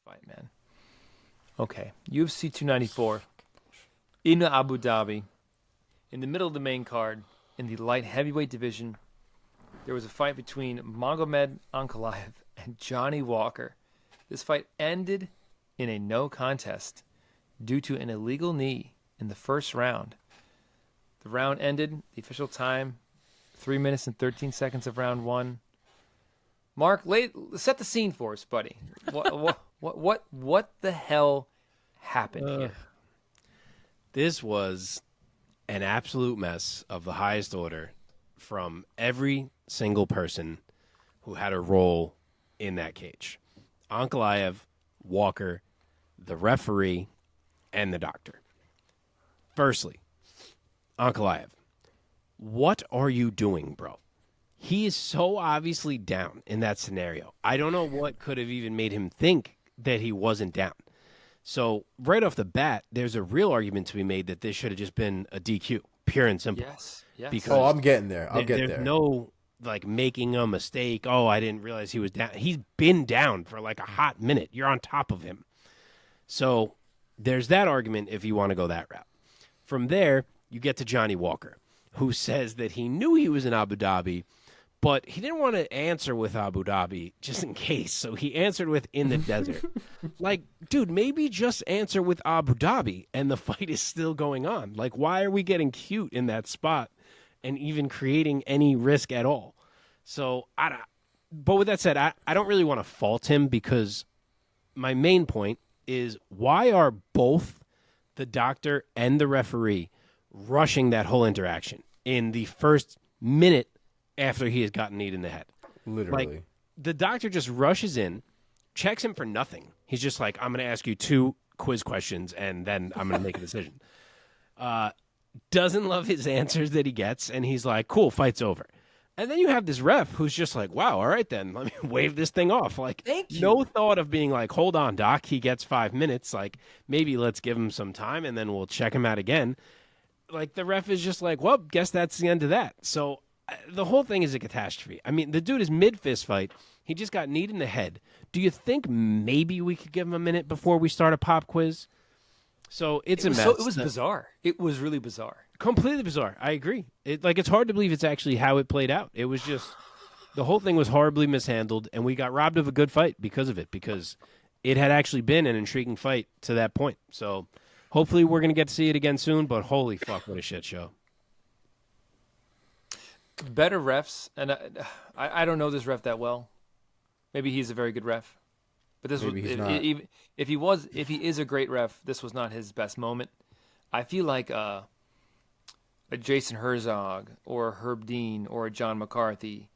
fight, man. Okay, UFC 294 in Abu Dhabi, in the middle of the main card, in the light heavyweight division, there was a fight between Magomed Ankalaev and Johnny Walker. This fight ended in a no contest due to an illegal knee in the first round. The round ended, the official time, 3 minutes and 13 seconds of round one. Mark, set the scene for us, buddy. What the hell happened here? This was an absolute mess of the highest order from every single person who had a role in that cage. Ankalaev, Walker, the referee, and the doctor. Firstly, Ankalaev, what are you doing, bro? He is so obviously down in that scenario. I don't know what could have even made him think that he wasn't down. So right off the bat, there's a real argument to be made that this should have just been a DQ, pure and simple. Yes. Because I'm getting there. there's no like making a mistake. Oh, I didn't realize he was down. He's been down for like a hot minute. You're on top of him. So there's that argument if you want to go that route. From there, you get to Johnny Walker, who says that he knew he was in Abu Dhabi, but he didn't want to answer with Abu Dhabi just in case. So he answered with in the desert. Like, dude, maybe just answer with Abu Dhabi and the fight is still going on. Like, why are we getting cute in that spot and even creating any risk at all? So, but with that said, I don't really want to fault him because my main point is why are both the doctor and the referee rushing that whole interaction in the first minute after he has gotten kneed in the head? Literally. Like, the doctor just rushes in, checks him for nothing. He's just like, I'm going to ask you 2 quiz questions, and then I'm going to make a decision. Doesn't love his answers that he gets, and he's like, cool, fight's over. And then you have this ref who's just like, wow, all right then, let me wave this thing off. Like, Thank you. No thought of being like, hold on, doc, he gets 5 minutes. Like, maybe let's give him some time, and then we'll check him out again. Like, the ref is just like, well, guess that's the end of that. So the whole thing is a catastrophe. I mean, the dude is mid-fist fight. He just got kneed in the head. Do you think maybe we could give him a minute before we start a pop quiz? So it's a mess. It was bizarre. It was really bizarre. Completely bizarre. I agree. It's hard to believe it's actually how it played out. It was just the whole thing was horribly mishandled, and we got robbed of a good fight because of it, because it had actually been an intriguing fight to that point. So hopefully we're going to get to see it again soon, but holy fuck, what a shit show. Better refs, and I don't know this ref that well. Maybe he's a very good ref, but this Maybe was he's not. if he is a great ref, this was not his best moment. I feel like a Jason Herzog or a Herb Dean or a John McCarthy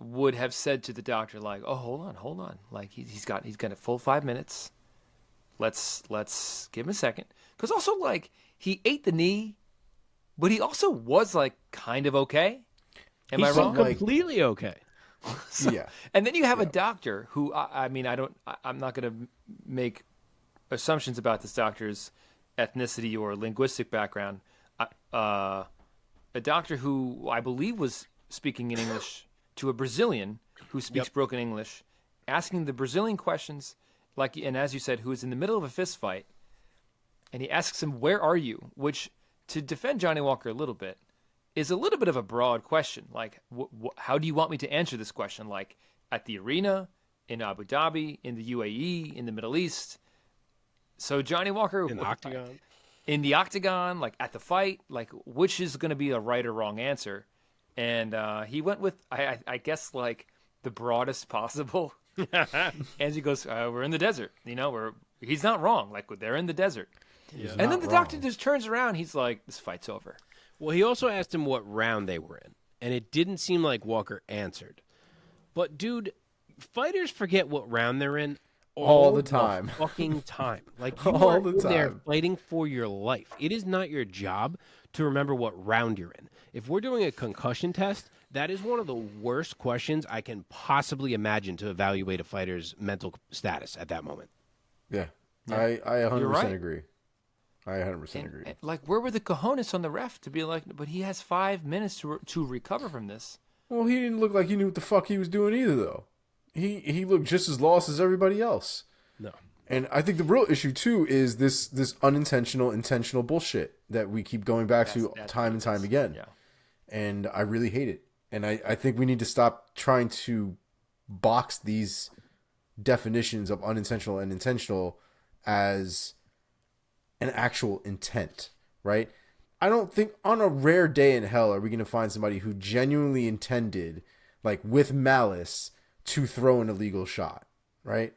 would have said to the doctor, like, "Oh, hold on, like he's got a full 5 minutes. Let's give him a second." Because also, like, he ate the knee, but he also was like kind of okay. Am I wrong? Completely okay. Yeah. And then you have a doctor who, I'm not going to make assumptions about this doctor's ethnicity or linguistic background. A doctor who I believe was speaking in English to a Brazilian who speaks broken English, asking the Brazilian questions, like, and as you said, who is in the middle of a fist fight, and he asks him, "Where are you?" Which, to defend Johnny Walker a little bit, is a little bit of a broad question. Like, how do you want me to answer this question? Like, at the arena, in Abu Dhabi, in the UAE, in the Middle East. So Johnny Walker In the octagon. in the octagon, like at the fight, like which is going to be a right or wrong answer? And he went with, I guess, like the broadest possible. And he goes, "We're in the desert. He's not wrong. Like, they're in the desert." And then the doctor just turns around. He's like, "This fight's over." Well, he also asked him what round they were in, and it didn't seem like Walker answered. But, dude, fighters forget what round they're in All the time. Fucking time. Like, you All are the in there time. fighting for your life. It is not your job to remember what round you're in. If we're doing a concussion test, that is one of the worst questions I can possibly imagine to evaluate a fighter's mental status at that moment. Yeah. I 100% right. agree. I 100% agree. And, like, where were the cojones on the ref to be like, but he has 5 minutes to recover from this? Well, he didn't look like he knew what the fuck he was doing either, though. He looked just as lost as everybody else. No. And I think the real issue too is this unintentional, intentional bullshit that we keep going back to That's time what and it time is. again. Yeah. And I really hate it. And I think we need to stop trying to box these definitions of unintentional and intentional as an actual intent, right? I don't think on a rare day in hell are we going to find somebody who genuinely intended, like with malice, to throw an illegal shot, right?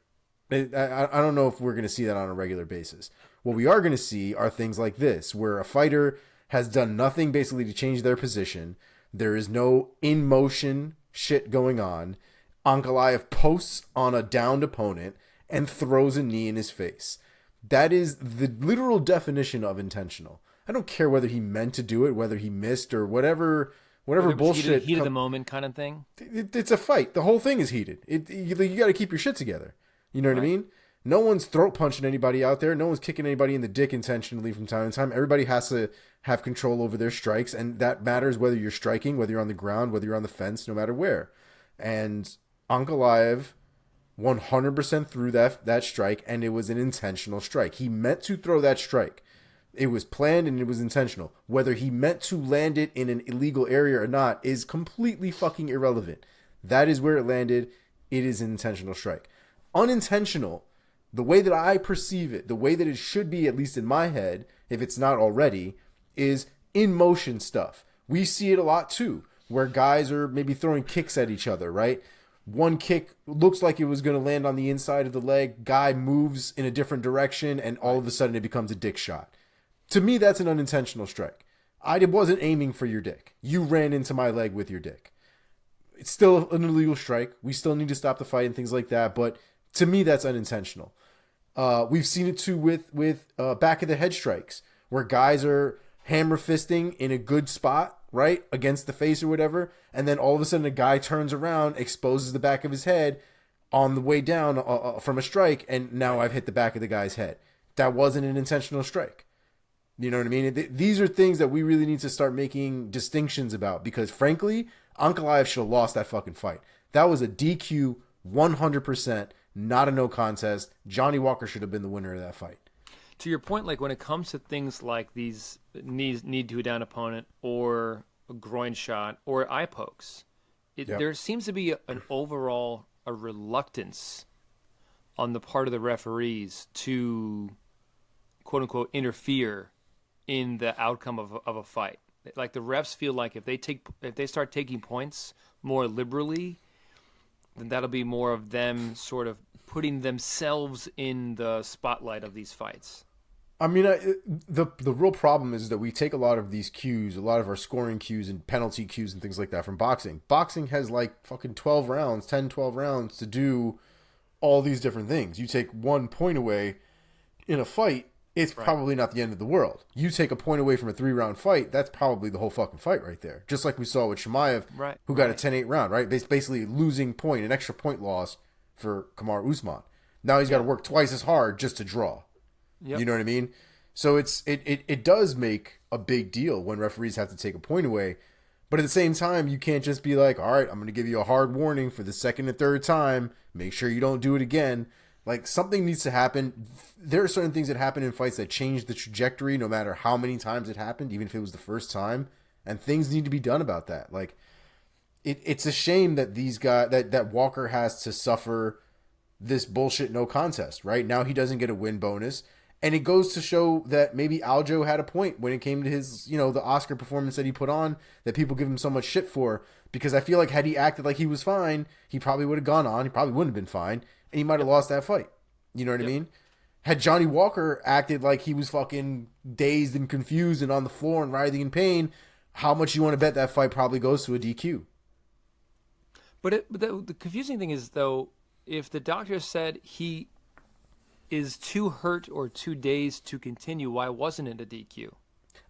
I don't know if we're going to see that on a regular basis. What we are going to see are things like this, where a fighter has done nothing basically to change their position. There is no in motion shit going on. Ankalaev posts on a downed opponent and throws a knee in his face. That is the literal definition of intentional. I don't care whether he meant to do it, whether he missed, or whatever bullshit. Heat of the moment kind of thing. It's a fight. The whole thing is heated. You got to keep your shit together. You know what I mean? No one's throat punching anybody out there. No one's kicking anybody in the dick intentionally from time to time. Everybody has to have control over their strikes, and that matters whether you're striking, whether you're on the ground, whether you're on the fence, no matter where. And Ankalaev 100% threw that strike, and it was an intentional strike. He meant to throw that strike. It was planned and it was intentional. Whether he meant to land it in an illegal area or not is completely fucking irrelevant. That is where it landed. It is an intentional strike. Unintentional, the way that I perceive it, the way that it should be, at least in my head, if it's not already, is in motion stuff. We see it a lot too, where guys are maybe throwing kicks at each other, right? One kick looks like it was going to land on the inside of the leg. Guy moves in a different direction, and all of a sudden it becomes a dick shot. To me, that's an unintentional strike. I wasn't aiming for your dick. You ran into my leg with your dick. It's still an illegal strike. We still need to stop the fight and things like that. But to me, that's unintentional. We've seen it too with back of the head strikes, where guys are hammer fisting in a good spot, right, against the face or whatever, and then all of a sudden a guy turns around, exposes the back of his head on the way down from a strike, and now I've hit the back of the guy's head. That wasn't an intentional strike. You know what I mean? These are things that we really need to start making distinctions about, because frankly, Ankalaev should have lost that fucking fight. That was a DQ 100%, not a no contest. Johnny Walker should have been the winner of that fight. To your point, like when it comes to things like these need to a down opponent or a groin shot or eye pokes, there seems to be an overall reluctance on the part of the referees to quote unquote interfere in the outcome of a fight. Like the refs feel like if they start taking points more liberally, then that'll be more of them sort of putting themselves in the spotlight of these fights. I mean, the real problem is that we take a lot of these cues, a lot of our scoring cues and penalty cues and things like that from boxing. Boxing has like fucking 12 rounds to do all these different things. You take 1 point away in a fight, it's probably not the end of the world. You take a point away from a 3-round fight, that's probably the whole fucking fight right there. Just like we saw with Chimaev, who got a 10-8 round, right? Basically losing point, an extra point loss for Kamaru Usman. Now he's got to work twice as hard just to draw. Yep. You know what I mean? So it does make a big deal when referees have to take a point away. But at the same time, you can't just be like, all right, I'm going to give you a hard warning for the second and third time. Make sure you don't do it again. Like, something needs to happen. There are certain things that happen in fights that change the trajectory no matter how many times it happened, even if it was the first time. And things need to be done about that. Like, it's a shame that these guys, that Walker has to suffer this bullshit no contest, right? Now he doesn't get a win bonus. And it goes to show that maybe Aljo had a point when it came to his, the Oscar performance that he put on that people give him so much shit for. Because I feel like had he acted like he was fine, he probably would have gone on. He probably wouldn't have been fine. And he might have lost that fight. You know what I mean? Had Johnny Walker acted like he was fucking dazed and confused and on the floor and writhing in pain, how much you want to bet that fight probably goes to a DQ? But the confusing thing is, though, if the doctor said he is too hurt or too dazed to continue, why wasn't it a DQ?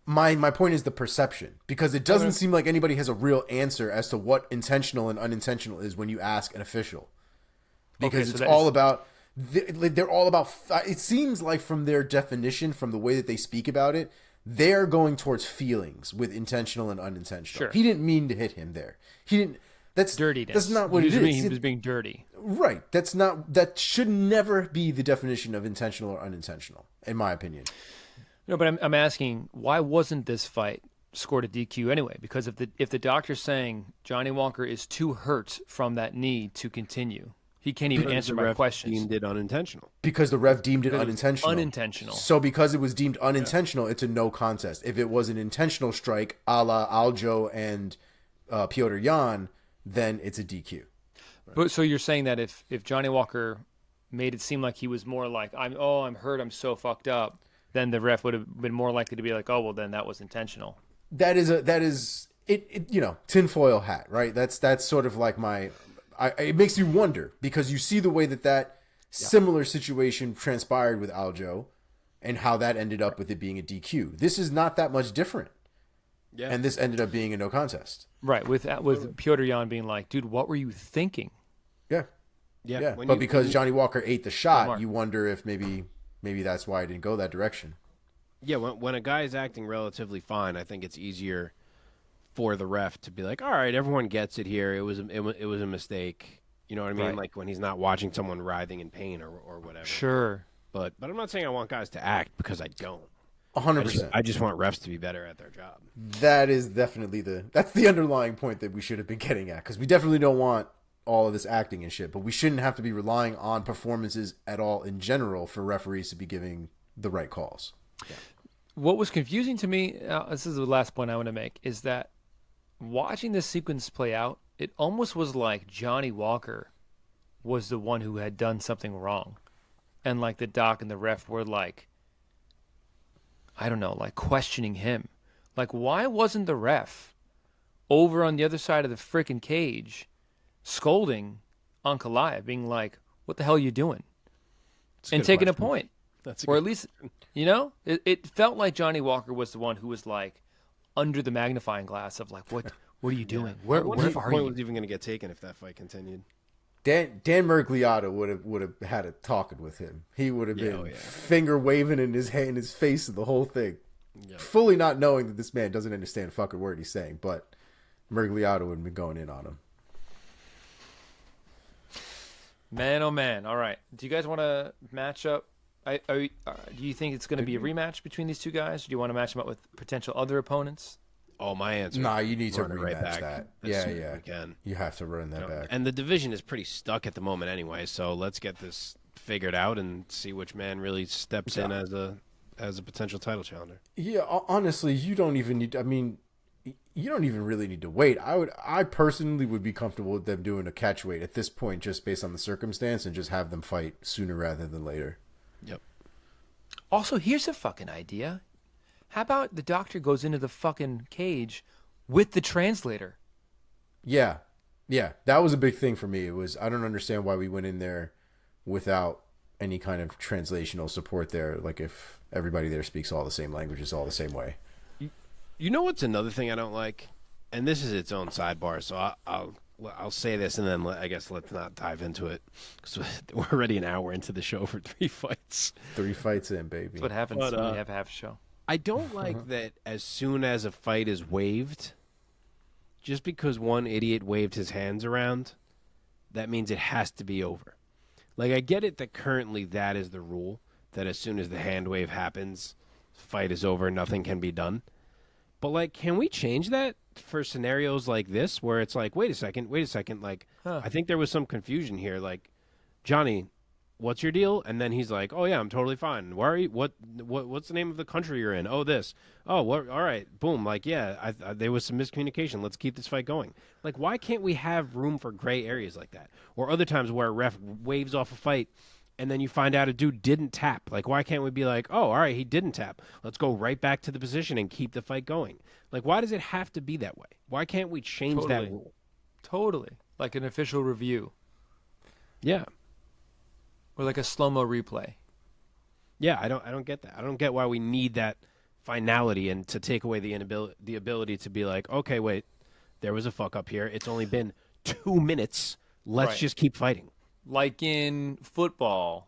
My point is the perception, because it doesn't seem like anybody has a real answer as to what intentional and unintentional is when you ask an official. Because it's all about, they're all about, it seems like from their definition, from the way that they speak about it, they're going towards feelings with intentional and unintentional. Sure. He didn't mean to hit him there. Dirtiness. That's not what it is. He was being dirty. Right. That should never be the definition of intentional or unintentional, in my opinion. No, but I'm asking, why wasn't this fight scored a DQ anyway? Because if the doctor's saying Johnny Walker is too hurt from that knee to continue, he can't even answer my questions. Deemed it unintentional. Because the ref deemed it unintentional. Unintentional. So because it was deemed unintentional, it's a no contest. If it was an intentional strike, a la Aljo and Piotr Jan, then it's a DQ. But so you're saying that if Johnny Walker made it seem like he was more like I'm hurt, I'm so fucked up, then the ref would have been more likely to be like, oh well, then that was intentional. That is tinfoil hat, right? That's sort of like it makes you wonder because you see the way that similar situation transpired with Aljo and how that ended up with it being a DQ. This is not that much different. Yeah. And this ended up being a no contest. Right, with Piotr Jan being like, dude, what were you thinking? Yeah. Yeah. But because Johnny Walker ate the shot, you wonder if maybe that's why it didn't go that direction. Yeah, when a guy is acting relatively fine, I think it's easier for the ref to be like, all right, everyone gets it here. It was a mistake. You know what I mean? Right. Like when he's not watching someone writhing in pain or whatever. Sure. But I'm not saying I want guys to act because I don't. 100%. I just want refs to be better at their job. That is definitely that's the underlying point that we should have been getting at because we definitely don't want all of this acting and shit, but we shouldn't have to be relying on performances at all in general for referees to be giving the right calls. Yeah. What was confusing to me, this is the last point I want to make, is that watching this sequence play out, it almost was like Johnny Walker was the one who had done something wrong. And like the doc and the ref were like, I don't know, like questioning him. Like, why wasn't the ref over on the other side of the freaking cage scolding Ankalaev, being like, what the hell are you doing? And taking question. a point. That's or at least, it felt like Johnny Walker was the one who was like under the magnifying glass of like, what are you doing? Where are you? Was even going to get taken if that fight continued? Dan Mergliata would have had a talking with him. He would have been finger waving in his face of the whole thing, fully not knowing that this man doesn't understand a fucking word he's saying. But Mergliata would have been going in on him. Man, oh man! All right, do you guys want to match up? Do you think it's going to be a rematch between these two guys? Or do you want to match them up with potential other opponents? Oh, my answer. Nah, you need to rematch right that. Yeah. You have to run that back. And the division is pretty stuck at the moment anyway, so let's get this figured out and see which man really steps in as a potential title challenger. Yeah, honestly, you don't even need. I mean, you don't even really need to wait. I personally would be comfortable with them doing a catch weight at this point, just based on the circumstance, and just have them fight sooner rather than later. Yep. Also, here's a fucking idea. How about the doctor goes into the fucking cage with the translator? Yeah. That was a big thing for me. It was, I don't understand why we went in there without any kind of translational support there. Like if everybody there speaks all the same languages all the same way. You know what's another thing I don't like? And this is its own sidebar, so I'll say this and then I guess let's not dive into it because we're already an hour into the show for 3 fights. 3 fights in, baby. That's what happens when we have half a show. I don't like that as soon as a fight is waived, just because one idiot waved his hands around, that means it has to be over. Like, I get it that currently that is the rule, that as soon as the hand wave happens, fight is over, nothing can be done. But, like, can we change that for scenarios like this where it's like, wait a second, like, I think there was some confusion here. Like, Johnny, what's your deal? And then he's like, oh, yeah, I'm totally fine. Why are you, what's the name of the country you're in? Oh, this. Oh, what? All right. Boom. Like, yeah, there was some miscommunication. Let's keep this fight going. Like, why can't we have room for gray areas like that? Or other times where a ref waves off a fight and then you find out a dude didn't tap. Like, why can't we be like, oh, all right, he didn't tap. Let's go right back to the position and keep the fight going. Like, why does it have to be that way? Why can't we change that rule? Totally. Like an official review. Yeah. Or like a slow-mo replay. Yeah, I don't get that. I don't get why we need that finality and to take away the ability to be like, okay, wait, there was a fuck up here. It's only been 2 minutes. Let's just keep fighting. Like in football,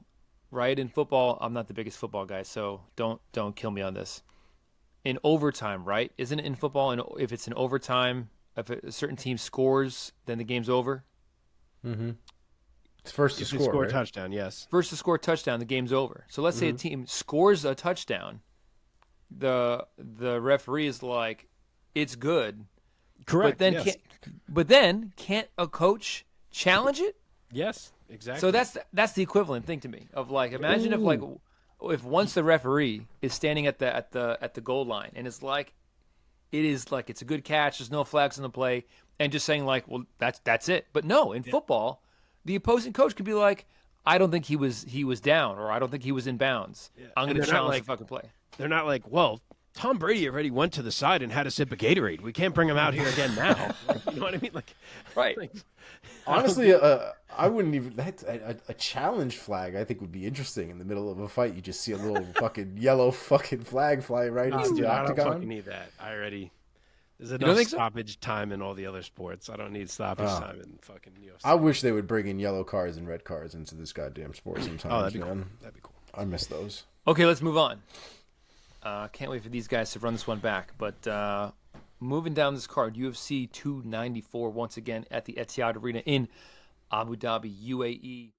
right? In football, I'm not the biggest football guy, so don't kill me on this. In overtime, right? Isn't it in football? And if it's in overtime if a certain team scores, then the game's over. It's first to If they score, score a right? touchdown, yes. First to score a touchdown, the game's over. So let's say a team scores a touchdown, the referee is like, it's good. Correct. But then can't a coach challenge it? Yes, exactly. So that's the equivalent thing to me of like, imagine if once the referee is standing at the goal line and it's like, it's a good catch, there's no flags on the play, and just saying like, well, that's it. But no, in football, the opposing coach could be like, I don't think he was down, or I don't think he was in bounds. I'm going to challenge the fucking play. They're not like, well, Tom Brady already went to the side and had a sip of Gatorade. We can't bring him out here again now. You know what I mean? Like, Right. Honestly, I wouldn't even. That's a challenge flag. I think would be interesting in the middle of a fight. You just see a little fucking yellow fucking flag fly right into the I don't fucking octagon. need that. There's don't enough think so? stoppage time in all the other sports. I don't need stoppage time in fucking UFC. I wish they would bring in yellow cards and red cards into this goddamn sport sometimes. Oh, that'd be man. cool. That'd be cool. I miss those. Okay, let's move on. Can't wait for these guys to run this one back. But moving down this card, UFC 294 once again at the Etihad Arena in Abu Dhabi, UAE.